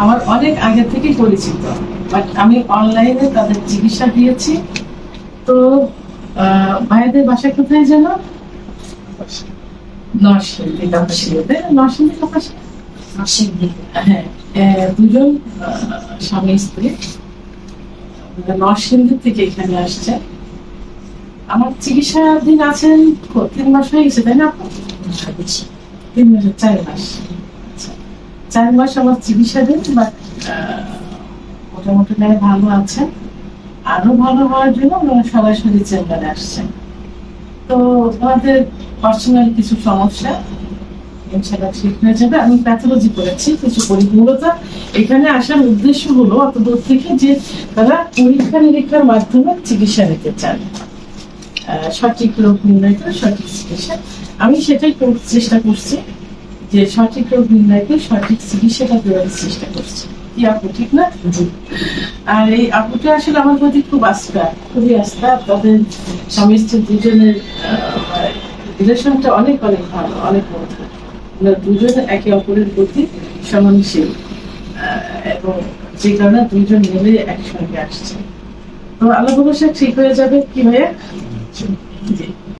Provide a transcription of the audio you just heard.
আমার অনেক আগে থেকে পরিচিত, বাট আমি অনলাইনে তাদের চিকিৎসা দিয়েছি। তো ভাইয়াদের বাসা কোথায় যেন? নরসিংদী কাপাসিয়াতে। নরসিংদী কাপাসিয়া, নরসিংদী। হ্যাঁ, দুজন স্বামী স্ত্রী নরসিংদী থেকে এখানে আসছে। আমার চিকিৎসাধীন আছেন 3 মাস হয়ে গেছে, তাই না? 3 মাস, 4 মাস। 4 মাস আমার চিকিৎসাধীন, বাট মোটামুটি ভালো আছে। আরো ভালো হওয়ার জন্য ওনারা সরাসরি চেম্বারে আসছেন। তো ওনাদের পার্সোনাল কিছু সমস্যা ইনশাআল্লাহ ঠিক হয়ে যাবে। আমি প্যাথোলজি করেছি, কিছু করি। মূলত এখানে আসার উদ্দেশ্য হলো অত দূর থেকে যে তারা পরীক্ষা নিরীক্ষার মাধ্যমে চিকিৎসা নিতে চান, সঠিক রোগ নির্ণয় করে সঠিক চিকিৎসা। আমি সেটাই চেষ্টা করছি, যে সঠিক রোগ নির্ণয় করে সঠিক চিকিৎসাটা দেওয়ার চেষ্টা করছি। কি আপু, ঠিক না? আর এই আপুটা আসলে আমার প্রতি খুব আস্থা, খুবই আস্থা। তাদের স্বামী স্ত্রী দুজনের রিলেশনটা অনেক অনেক ভালো, অনেক মধুর। দুজনে একে অপরের প্রতি সহনশীল, এবং যে কারণে দুজন মিলে একসঙ্গে আসছে। তো আল্লাহ ভরসা ঠিক হয়ে যাবে। কি ভাইয়া?